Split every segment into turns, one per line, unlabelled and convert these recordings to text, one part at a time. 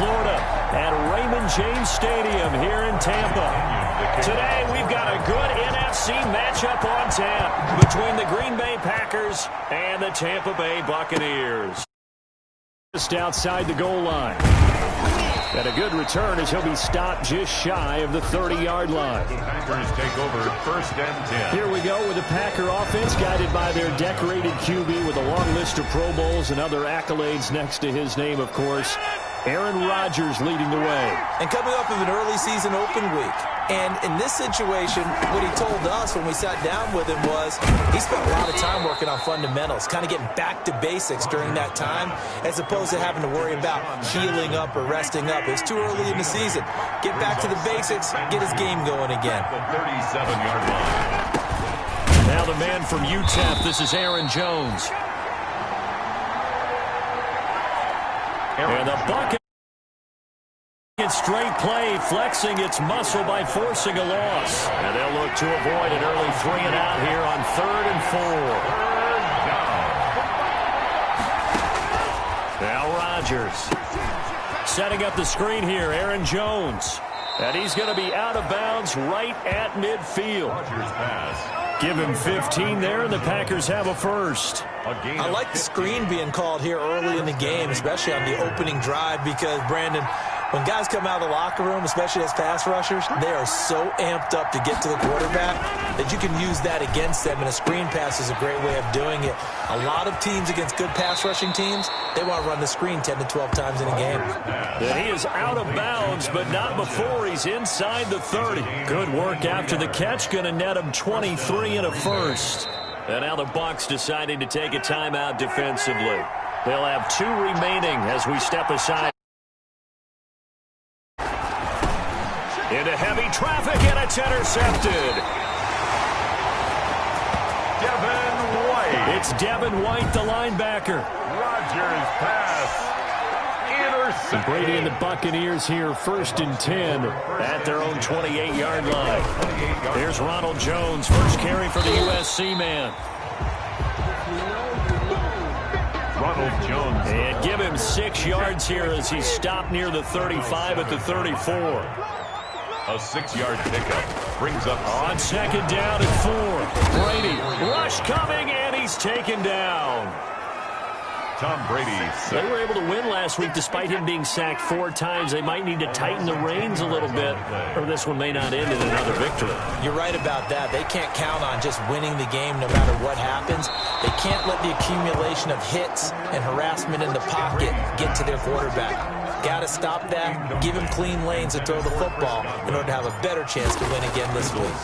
Florida at Raymond James Stadium here in Tampa. Today we've got a good NFC matchup on tap between the Green Bay Packers and the Tampa Bay Buccaneers. Just outside the goal line. And a good return as he'll be stopped just shy of the 30-yard line.
The Packers take over 1st and 10.
Here we go with the Packer offense guided by their decorated QB with a long list of Pro Bowls and other accolades next to his name, of course. Aaron Rodgers leading the way.
And coming off of an early season open week. And in this situation, what he told us when we sat down with him was he spent a lot of time working on fundamentals, kind of getting back to basics during that time, as opposed to having to worry about healing up or resting up. It's too early in the season. Get back to the basics, get his game going again.
The 37-yard line.
Now the man from UTEP, this is Aaron Jones. And the Buccaneers straight play, flexing its muscle by forcing a loss. And they'll look to avoid an early 3-and-out here on 3rd and 4. Now Rodgers setting up the screen here. Aaron Jones. And he's going to be out of bounds right at midfield.
Rodgers pass.
Give him 15 there, and the Packers have a first.
I like the screen being called here early in the game, especially on the opening drive, because, Brandon, when guys come out of the locker room, especially as pass rushers, they are so amped up to get to the quarterback that you can use that against them, and a screen pass is a great way of doing it. A lot of teams against good pass rushing teams, they want to run the screen 10 to 12 times in a game.
And he is out of bounds, but not before he's inside the 30. Good work after the catch, going to net him 23 and a first. And now the Bucs deciding to take a timeout defensively. They'll have 2 remaining as we step aside. Into heavy traffic, and it's intercepted.
Devin White.
It's Devin White, the linebacker.
Rodgers pass. Intercepted.
Brady and the Buccaneers here 1st and 10 at their own 28-yard line. Here's Ronald Jones, first carry for the USC man.
Ronald Jones.
And give him 6 yards here as he's stopped near the 35 at the 34.
A 6-yard pickup brings up
on 2nd down and 4. Brady, rush coming, and he's taken down.
Tom Brady.
They were able to win last week despite him being sacked 4 times. They might need to tighten the reins a little bit, or this one may not end in another victory.
You're right about that. They can't count on just winning the game no matter what happens. They can't let the accumulation of hits and harassment in the pocket get to their quarterback. Got to stop that, give him clean lanes to throw the football in order to have a better chance to win again this week.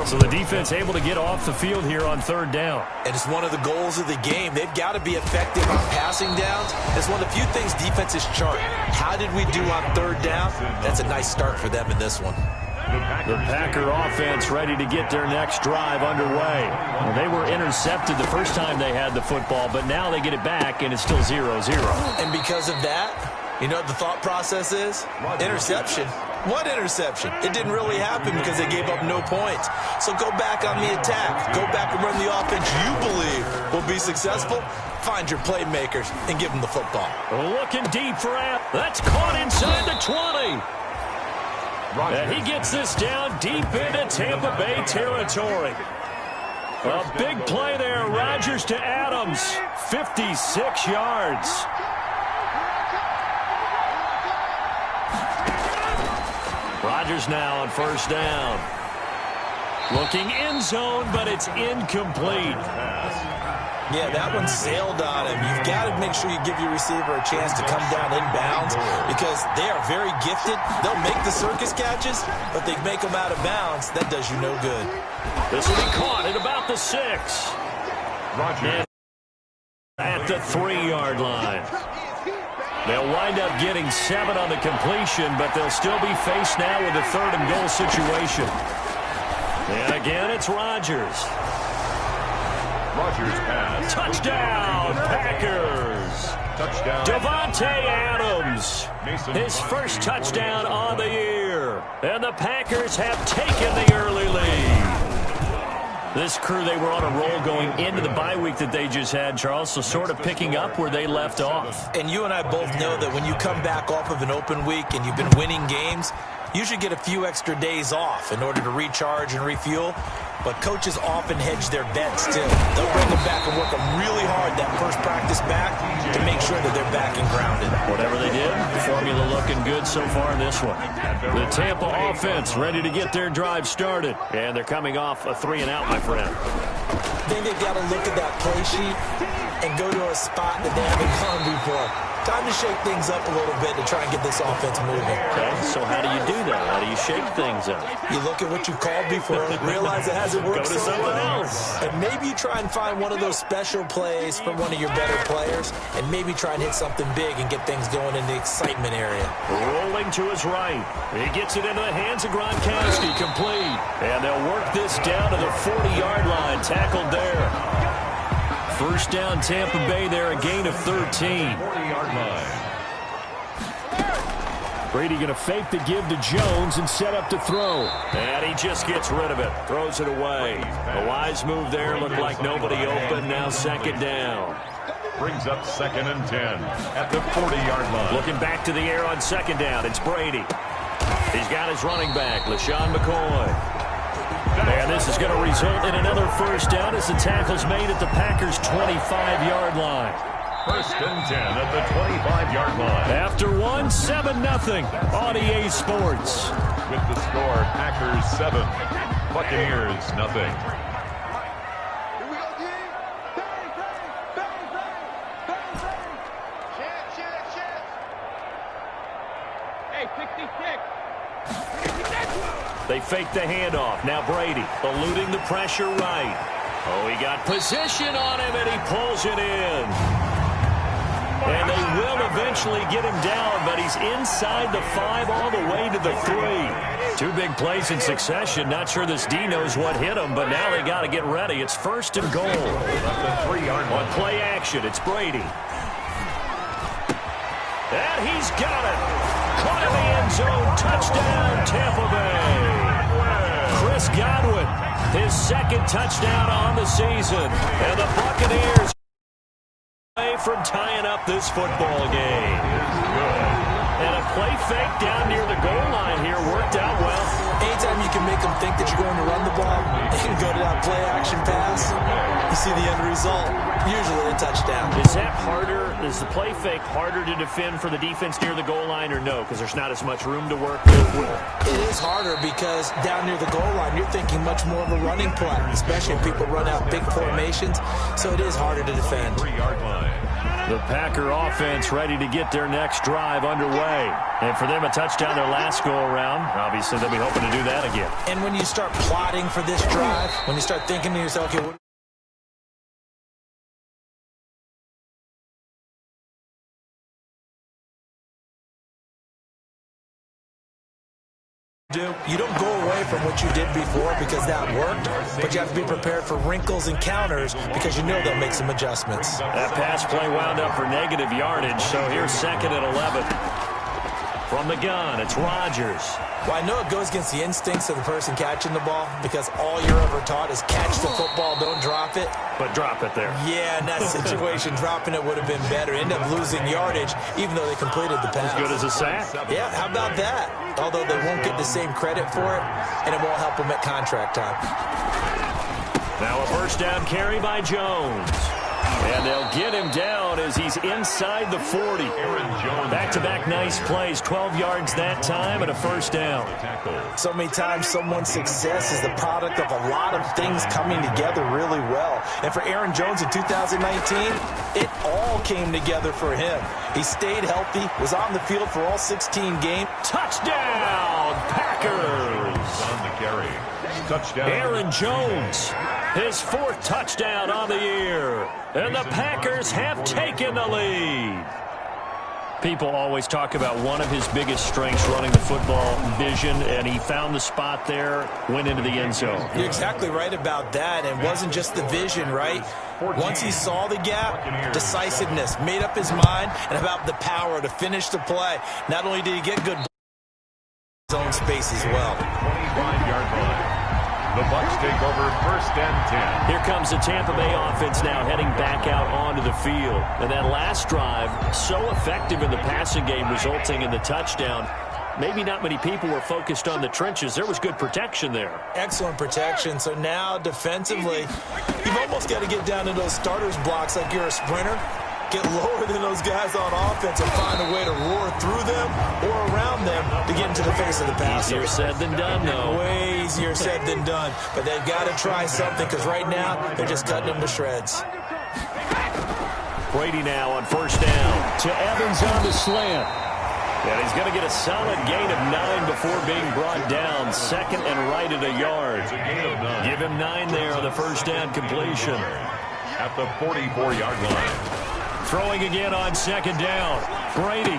So the defense able to get off the field here on 3rd down.
And it's one of the goals of the game. They've got to be effective on passing downs. It's one of the few things defenses chart. How did we do on 3rd down? That's a nice start for them in this one.
The Packer offense ready to get their next drive underway. Well, they were intercepted the first time they had the football, but now they get it back, and it's still 0-0.
And because of that, you know what the thought process is? Interception. What interception? It didn't really happen because they gave up no points. So go back on the attack. Go back and run the offense you believe will be successful. Find your playmakers and give them the football.
Looking deep for App. That's caught inside the 20. And he gets this down deep into Tampa Bay territory. A big play there. Rodgers to Adams. 56 yards. Rodgers now on 1st down. Looking end zone, but it's incomplete.
Yeah, that one sailed on him. You've got to make sure you give your receiver a chance to come down inbounds because they are very gifted. They'll make the circus catches, but they make them out of bounds. That does you no good.
This will be caught at about the 6.
Rodgers
at the 3-yard line. They'll wind up getting 7 on the completion, but they'll still be faced now with a 3rd and goal situation. And again, it's Rodgers.
Rodgers pass.
Touchdown, Packers.
Touchdown.
Davante Adams. His first touchdown on the year. And the Packers have taken the early lead. This crew, they were on a roll going into the bye week that they just had, Charles, so sort of picking up where they left off.
And you and I both know that when you come back off of an open week and you've been winning games, you should get a few extra days off in order to recharge and refuel. But coaches often hedge their bets, too. They'll bring them back and work them really hard that first practice back to make sure that they're back and grounded.
Whatever they did, the formula looking good so far in this one. The Tampa offense ready to get their drive started. And they're coming off a 3-and-out, my friend.
I think they've got to look at that play sheet and go to a spot that they haven't gone before. Time to shake things up a little bit to try and get this offense moving.
Okay, so how do you do that? How do you shake things up?
You look at what you called before, realize it hasn't worked
Go to someone else.
And maybe you try and find one of those special plays from one of your better players, and maybe try and hit something big and get things going in the excitement area.
Rolling to his right. He gets it into the hands of Gronkowski, complete. And they'll work this down to the 40-yard line, tackled there. First down, Tampa Bay there, a gain of 13.
40-yard line.
Brady going to fake the give to Jones and set up to throw. And he just gets rid of it. Throws it away. A wise move there. Looked like nobody open. Now second down.
Brings up 2nd and 10 at the 40-yard line.
Looking back to the air on second down. It's Brady. He's got his running back, LaShawn McCoy. And this is going to result in another first down as the tackle's made at the Packers' 25-yard line.
1st and 10 at the 25-yard line.
After one, 7-0 on EA Sports.
With the score, Packers 7, Buccaneers 0.
They fake the handoff. Now Brady eluding the pressure right. Oh, he got position on him, and he pulls it in. And they will eventually get him down, but he's inside the 5 all the way to the 3. 2 big plays in succession. Not sure this D knows what hit him, but now they got to get ready. It's 1st and goal.
Left the 3-yard line.
On play action, it's Brady. And he's got it. Caught in the end zone. Touchdown, Tampa Bay. Chris Godwin, his 2nd touchdown on the season. And the Buccaneers away from tying up this football game. And a play fake down near the goal line here worked out well.
Anytime you can make them think that you're going to run the ball and go to that play action pass, you see the end result, usually a touchdown.
Is that harder? Is the play fake harder to defend for the defense near the goal line or no? Because there's not as much room to work with.
It is harder because down near the goal line, you're thinking much more of a running play, especially if people run out big formations. So it is harder to defend.
3-yard line.
The Packer offense ready to get their next drive underway. And for them, a touchdown their last go-around. Obviously, they'll be hoping to do that again.
And when you start plotting for this drive, when you start thinking to yourself, okay, what do? You don't go away from what you did before because that worked, but you have to be prepared for wrinkles and counters because you know they'll make some adjustments.
That pass play wound up for negative yardage, so here's 2nd and 11. From the gun, it's Rodgers.
Well, I know it goes against the instincts of the person catching the ball because all you're ever taught is catch the football, don't drop it.
But drop it there.
Yeah, in that situation, dropping it would have been better. End up losing yardage, even though they completed the pass.
As good as a sack.
Yeah, how about that? Although they won't get the same credit for it, and it won't help them at contract time.
Now a first down carry by Jones. And they'll get him down as he's inside the 40. Back-to-back nice plays, 12 yards that time and a first down.
So many times someone's success is the product of a lot of things coming together really well. And for Aaron Jones in 2019, it all came together for him. He stayed healthy, was on the field for all 16 games.
Touchdown, Packers!
On the carry. Touchdown.
Aaron Jones, his 4th touchdown on the year. And the Packers have taken the lead. People always talk about one of his biggest strengths running the football, vision, and he found the spot there, went into the end zone.
You're exactly right about that. It wasn't just the vision, right? Once he saw the gap, decisiveness, made up his mind, and about the power to finish the play. Not only did he get good zone space as well.
25-yard line. The Bucs take over 1st and 10.
Here comes the Tampa Bay offense now heading back out onto the field. And that last drive, so effective in the passing game, resulting in the touchdown. Maybe not many people were focused on the trenches. There was good protection there.
Excellent protection. So now defensively, you've almost got to get down to those starters blocks like you're a sprinter. Get lower than those guys on offense and find a way to roar through them or around them to get into the face of the passer.
Easier said than done, though.
Way easier said than done. But they've got to try something because right now they're just cutting them to shreds.
Brady now on 1st down. To Evans on the slant. And he's going to get a solid gain of 9 before being brought down. 2nd and right at a yard. Give him 9 there on the 1st down completion.
At the 44-yard line.
Throwing again on 2nd down. Brady.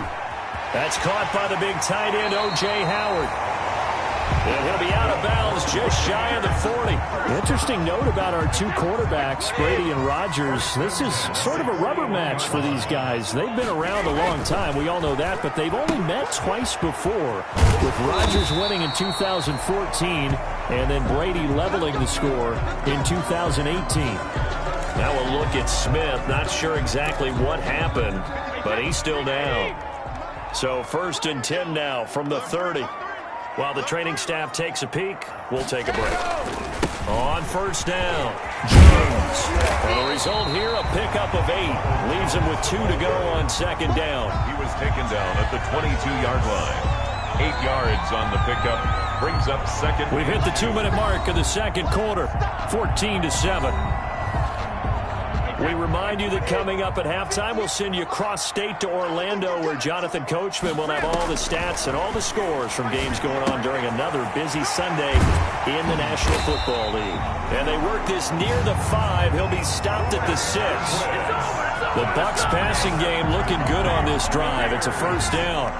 That's caught by the big tight end, O.J. Howard. And he'll be out of bounds just shy of the 40.
Interesting note about our two quarterbacks, Brady and Rodgers. This is sort of a rubber match for these guys. They've been around a long time. We all know that, but they've only met twice before, with Rodgers winning in 2014 and then Brady leveling the score in 2018.
Now we'll look at Smith. Not sure exactly what happened, but he's still down. So 1st and 10 now from the 30. While the training staff takes a peek, we'll take a break. On 1st down, Jones. And the result here, a pickup of 8. Leaves him with 2 to go on 2nd down.
He was taken down at the 22-yard line. 8 yards on the pickup. Brings up 2nd.
We've hit the 2-minute mark of the 2nd quarter. 14-7. We remind you that coming up at halftime, we'll send you cross-state to Orlando, where Jonathan Coachman will have all the stats and all the scores from games going on during another busy Sunday in the National Football League. And they work this near the 5. He'll be stopped at the 6. The Bucs passing game looking good on this drive. It's a 1st down.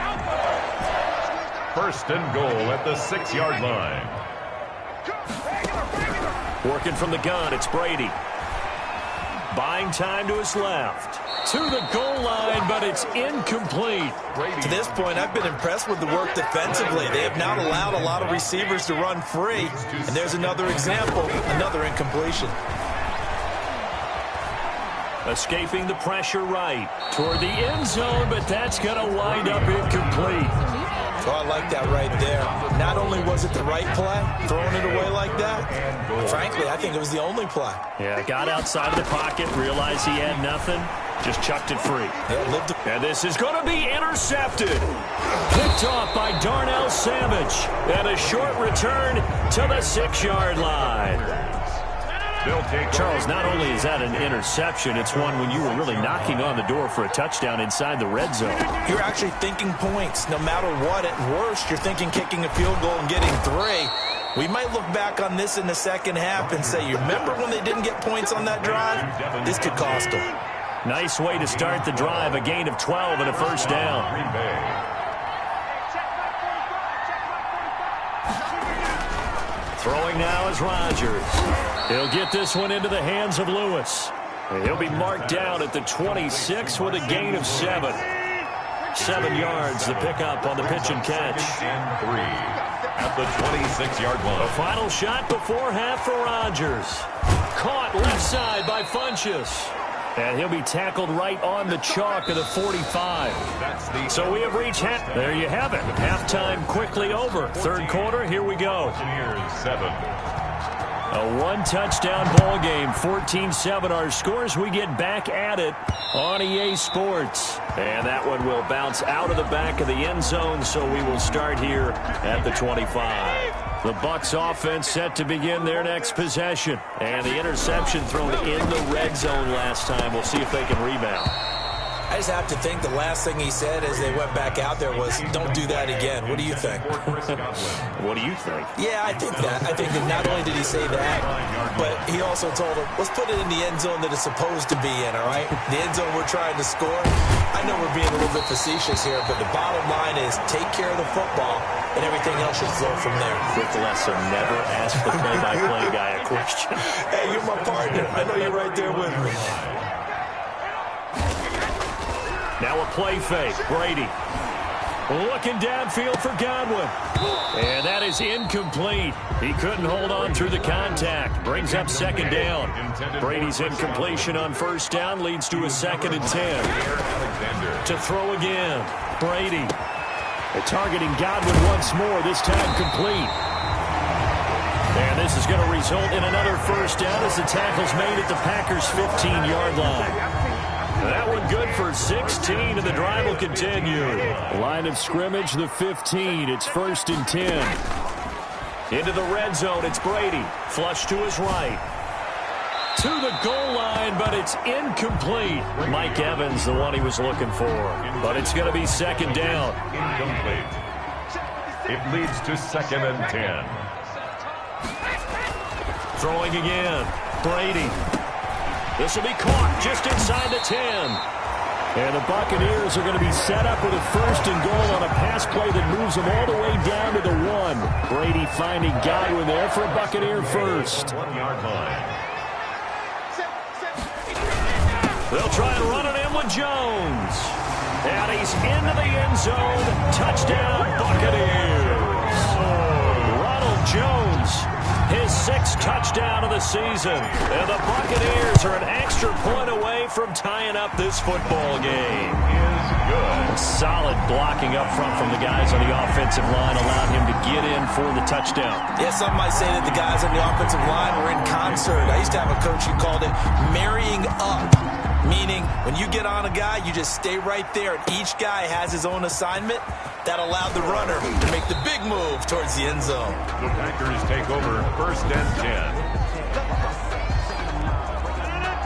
1st and goal at the 6-yard line.
Working from the gun, it's Brady. Buying time to his left. To the goal line, but it's incomplete.
To this point, I've been impressed with the work defensively. They have not allowed a lot of receivers to run free. And there's another example, another incompletion.
Escaping the pressure right. Toward the end zone, but that's going to wind up incomplete.
So I like that right there. Not only was it the right play, throwing it away like that, frankly, I think it was the only play.
Yeah, got outside of the pocket, realized he had nothing, just chucked it free. And this is going to be intercepted. Picked off by Darnell Savage. And a short return to the 6-yard line. Charles, not only is that an interception, it's one when you were really knocking on the door for a touchdown inside the red zone.
You're actually thinking points. No matter what, at worst, you're thinking kicking a field goal and getting 3. We might look back on this in the second half and say, you remember when they didn't get points on that drive? This could cost them.
Nice way to start the drive, a gain of 12 and a 1st down. Throwing now is Rodgers. He'll get this one into the hands of Lewis. And he'll be marked down at the 26 with a gain of 7. 7 yards, the pickup on the pitch and catch.
And 3 at the 26-yard line.
A final shot before half for Rodgers. Caught left side by Funchess. And he'll be tackled right on the chalk of the 45. So we have reached half. There you have it. Halftime quickly over. 3rd quarter, here we go.
7.
A one-touchdown ball game, 14-7. Our scores, we get back at it on EA Sports. And that one will bounce out of the back of the end zone, so we will start here at the 25. The Bucs offense set to begin their next possession. And the interception thrown in the red zone last time. We'll see if they can rebound.
I just have to think the last thing he said as they went back out there was, don't do that again. What do you think?
What do you think?
Yeah, I think that. I think that not only did he say that, but he also told him, let's put it in the end zone that it's supposed to be in, all right? The end zone we're trying to score. I know we're being a little bit facetious here, but the bottom line is take care of the football, and everything else should flow from there.
Quick lesson, never ask the play-by-play guy a question.
Hey, you're my partner. I know you're right there with me.
Now a play fake. Brady. Looking downfield for Godwin. And that is incomplete. He couldn't hold on through the contact. Brings up second down. Brady's incompletion on first down leads to a 2nd and 10. To throw again. Brady. They're targeting Godwin once more, this time complete. And this is going to result in another first down as the tackle's made at the Packers' 15-yard line. That one good for 16, and the drive will continue.
Line of scrimmage, the 15. It's 1st and 10.
Into the red zone, it's Brady. Flush to his right. To the goal line, but it's incomplete. Mike Evans, the one he was looking for. But it's going to be 2nd down.
Incomplete. It leads to 2nd and 10.
Throwing again. Brady. This will be caught just inside the 10.
And the Buccaneers are going to be set up with a 1st and goal on a pass play that moves them all the way down to the 1. Brady finding Godwin there for a Buccaneer first.
1-yard line.
They'll try and run it in with Jones. And he's into the end zone. Touchdown, Buccaneers. Ronald Jones, his 6th touchdown of the season. And the Buccaneers are an extra point away from tying up this football game.
Is good.
Solid blocking up front from the guys on the offensive line allowed him to get in for the touchdown.
Yeah, some might say that the guys on the offensive line were in concert. I used to have a coach who called it marrying up, meaning when you get on a guy, you just stay right there, and each guy has his own assignment. That allowed the runner to make the big move towards the end zone.
The Packers take over 1st and 10.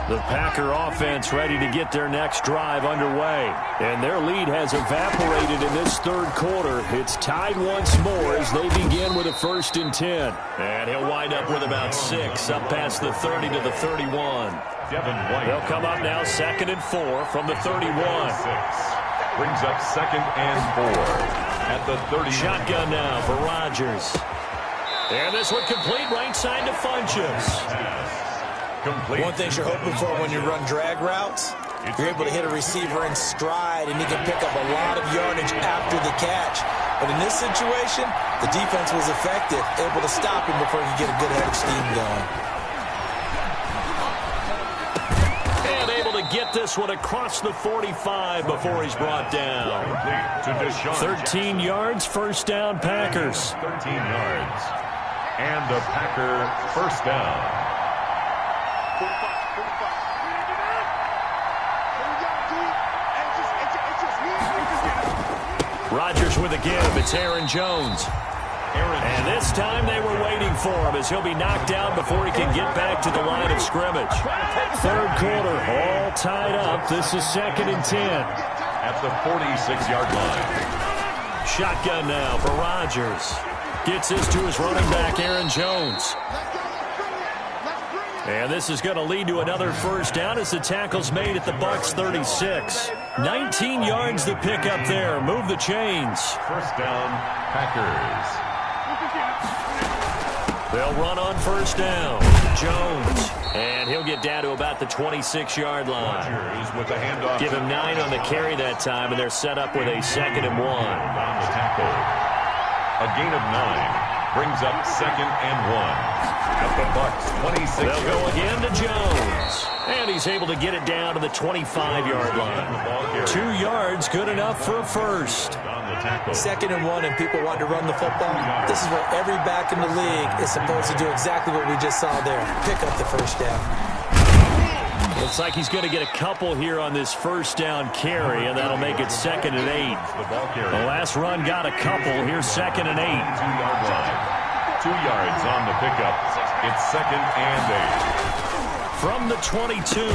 The Packer offense ready to get their next drive underway.
And their lead has evaporated in this 3rd quarter. It's tied once more as they begin with a 1st and 10.
And he'll wind up with about 6 up past the 30 to the 31.
Devin White.
They'll come up now 2nd and 4 from the 31.
6. Brings up 2nd and 4 at the 30.
Shotgun now for Rodgers. And this one complete right side to Funchess.
Complete.
One thing you're hoping for when you run drag routes, you're able to hit a receiver in stride, and he can pick up a lot of yardage after the catch. But in this situation, the defense was effective, able to stop him before he could get a good head of steam going.
Get this one across the 45 before he's brought down. 13 yards, 1st down, Packers.
13 yards. And the Packer 1st down.
Rodgers with a give. It's Aaron Jones. And this time they were waiting for him as he'll be knocked down before he can get back to the line of scrimmage.
3rd quarter, all tied up. This is 2nd and 10.
At the 46-yard line.
Shotgun now for Rodgers. Gets this to his running back, Aaron Jones. And this is going to lead to another 1st down as the tackle's made at the Bucs' 36. 19 yards to pick up there. Move the chains.
1st down, Packers.
They'll run on 1st down. Jones. And he'll get down to about the 26-yard line.
Rodgers with the handoff.
Give him 9 on the carry that time, and they're set up with a 2nd and 1.
On the tackle. A gain of 9. Brings up 2nd and 1. At the Bucs' 26.
They'll go again to Jones. And he's able to get it down to the 25-yard line. 2 yards, good enough for a first.
2nd and 1, and people want to run the football. This is what every back in the league is supposed to do, exactly what we just saw there. Pick up the first down.
Looks like he's going to get a couple here on this 1st down carry, and that'll make it 2nd and 8. The last run got a couple. Here's 2nd and 8.
2-yard line. 2 yards on the pickup. It's 2nd and 8.
From the 22,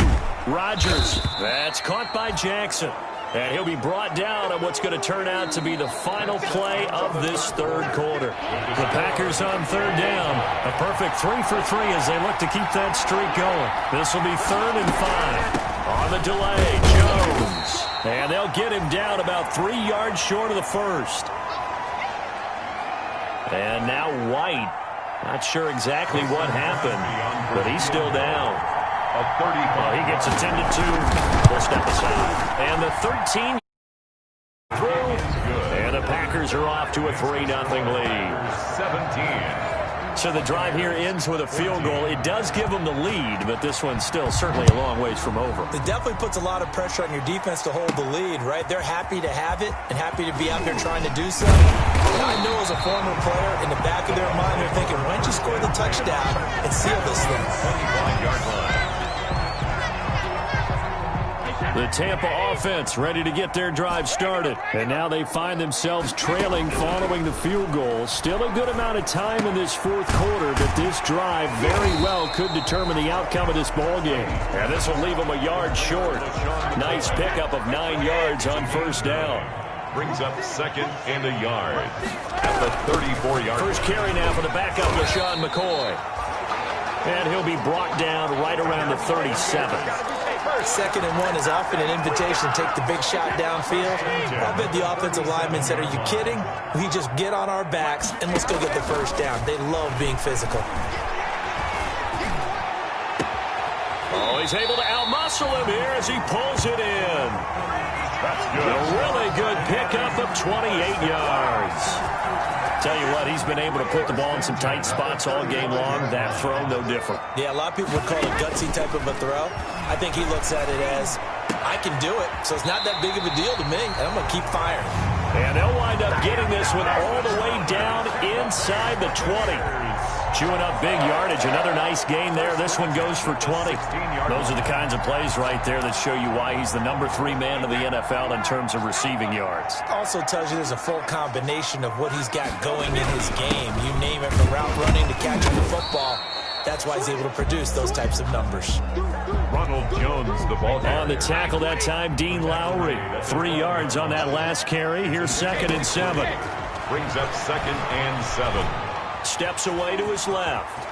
Rodgers. That's caught by Jackson. And he'll be brought down on what's going to turn out to be the final play of this 3rd quarter. The Packers on 3rd down. A perfect 3 for 3 as they look to keep that streak going. This will be 3rd and 5. On the delay, Jones. And they'll get him down about 3 yards short of the first. And now White. Not sure exactly what happened, but he's still down.
A 35.
He gets attended to. We'll step aside. And the 13 through. And the Packers are off to a 3-0 lead.
17.
So the drive here ends with a field goal. It does give them the lead, but this one's still certainly a long ways from over.
It definitely puts a lot of pressure on your defense to hold the lead, right? They're happy to have it and happy to be out there trying to do so. And I know as a former player, in the back of their mind, they're thinking, why don't you score the touchdown and seal this thing?
25-yard line.
The Tampa offense ready to get their drive started. And now they find themselves trailing following the field goal. Still a good amount of time in this fourth quarter, but this drive very well could determine the outcome of this ball game. And this will leave them a yard short. Nice pickup of 9 yards on first down.
Brings up second and a yard at the 34-yard.
First carry now for the backup, LaShawn McCoy. And he'll be brought down right around the 37.
Second and 1 is often an invitation to take the big shot downfield. I bet the offensive linemen said, are you kidding? We just get on our backs and let's go get the first down. They love being physical.
Oh, he's able to outmuscle him here as he pulls it in.
That's good.
A really good pickup of 28 yards. Tell you what, he's been able to put the ball in some tight spots all game long. That throw, no different.
Yeah, a lot of people would call it a gutsy type of a throw. I think he looks at it as, I can do it, so it's not that big of a deal to me, and I'm going to keep firing.
And they'll wind up getting this one all the way down inside the 20. Chewing up big yardage. Another nice gain there. This one goes for 20. Those are the kinds of plays right there that show you why he's the number 3 man in the NFL in terms of receiving yards.
Also tells you there's a full combination of what he's got going in his game. You name it, from route running to catching the football. That's why he's able to produce those types of numbers.
Ronald Jones, the ball
on the tackle that time, Dean Lowry. 3 yards on that last carry. Here's 2nd and 7.
Brings up 2nd and 7.
Steps away to his left.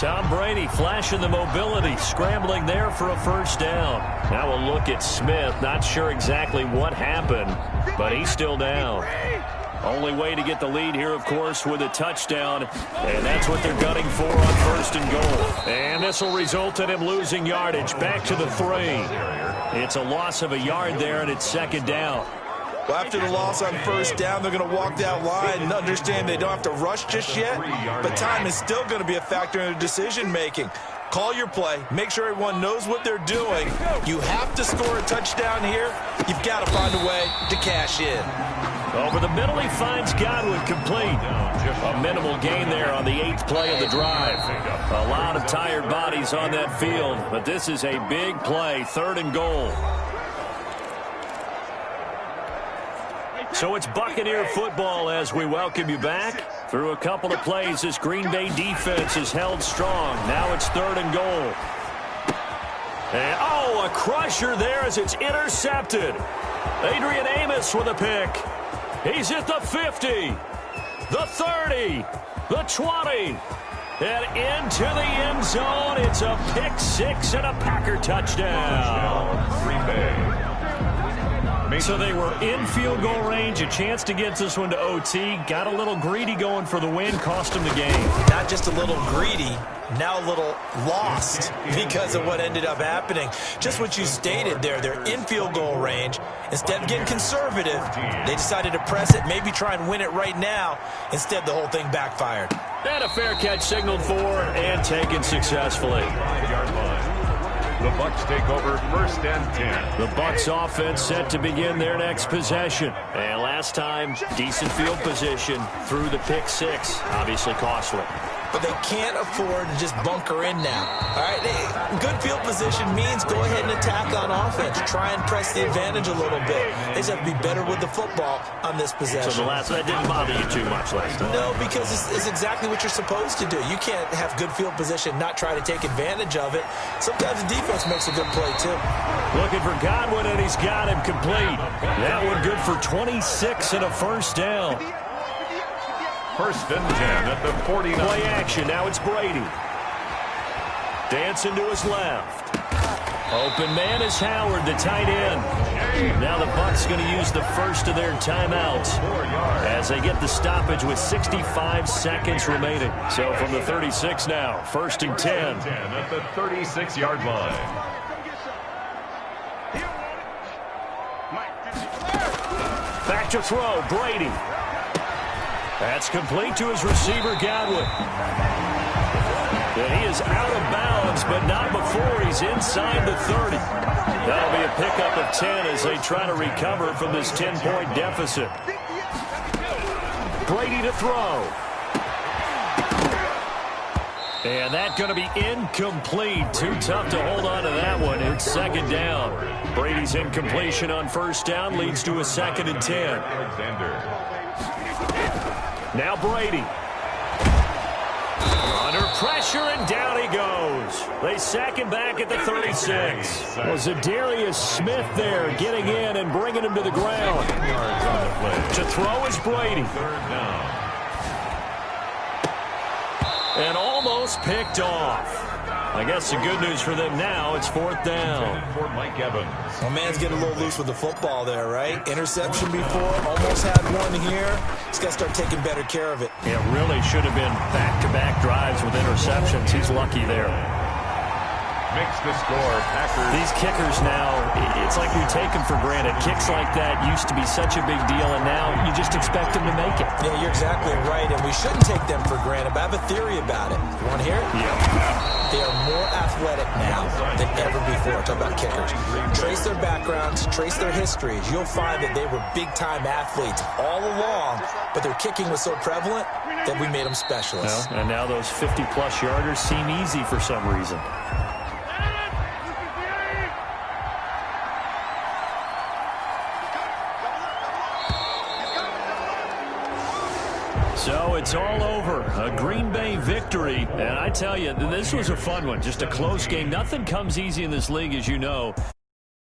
Tom Brady flashing the mobility, scrambling there for a first down. Now a look at Smith. Not sure exactly what happened, but he's still down. Only way to get the lead here, of course, with a touchdown, and that's what they're gunning for on 1st and goal. And this will result in him losing yardage. Back to the 3. It's a loss of a yard there, and it's 2nd down.
Well, after the loss on first down, they're going to walk that line and understand they don't have to rush just yet, but time is still going to be a factor in their decision-making. Call your play. Make sure everyone knows what they're doing. You have to score a touchdown here. You've got to find a way to cash in.
Over the middle, he finds Godwin complete. A minimal gain there on the 8th play of the drive. A lot of tired bodies on that field, but this is a big play, 3rd and goal. So it's Buccaneer football as we welcome you back. Through a couple of plays, this Green Bay defense is held strong. Now it's 3rd and goal. And, oh, a crusher there as it's intercepted. Adrian Amos with a pick. He's at the 50, the 30, the 20, and into the end zone. It's a pick 6 and a Packer touchdown.
Green Bay.
So they were in field goal range, a chance to get this one to OT. Got a little greedy going for the win, cost him the game.
Not just a little greedy, now a little lost because of what ended up happening. Just what you stated there, they're in field goal range. Instead of getting conservative, they decided to press it, maybe try and win it right now. Instead, the whole thing backfired.
And a fair catch signaled for and taken successfully.
5-yard line. The Bucs take over 1st and 10.
The Bucs offense set to begin their next possession. And last time, decent field position through the pick 6. Obviously costly.
But they can't afford to just bunker in now. All right, good field position means go ahead and attack on offense. Try and press the advantage a little bit. They just have to be better with the football on this possession.
So that didn't bother you too much last time?
No, because it's exactly what you're supposed to do. You can't have good field position, not try to take advantage of it. Sometimes the defense makes a good play, too.
Looking for Godwin, and he's got him complete. That one good for 26 and a first down.
1st and 10 at the 49.
Play action. Now it's Brady. Dancing to his left. Open man is Howard, the tight end. Now the Bucs going to use the first of their timeouts as they get the stoppage with 65 seconds remaining. So from the 36 now, 1st and 10.
At the 36-yard line.
Back to throw, Brady. That's complete to his receiver, Godwin. And he is out of bounds, but not before he's inside the 30. That'll be a pickup of 10 as they try to recover from this 10-point deficit. Brady to throw. And that's going to be incomplete. Too tough to hold on to that one. It's second down. Brady's incompletion on first down leads to a 2nd and 10. Now Brady. Under pressure, and down he goes. They sack him back at the 36.
Well, Zadarius Smith there getting in and bringing him to the ground.
To throw is Brady.
Third down.
And almost picked off. I guess the good news for them now, it's 4th down.
For Mike Evans.
My man's getting a little loose with the football there, right? Interception before, almost had one here. He's got to start taking better care of it.
It really should have been back-to-back drives with interceptions. He's lucky there.
Makes the score. Packers.
These kickers now, it's like we take them for granted. Kicks like that used to be such a big deal, and now you just expect them to make it.
Yeah, you're exactly right, and we shouldn't take them for granted, but I have a theory about it. You want to hear it?
Yeah.
They are more athletic now than ever before. Talk about kickers. Trace their backgrounds, trace their histories. You'll find that they were big-time athletes all along, but their kicking was so prevalent that we made them specialists.
Well, and now those 50-plus yarders seem easy for some reason. So it's all over. A Green Bay victory. And I tell you, this was a fun one. Just a close game. Nothing comes easy in this league, as you know.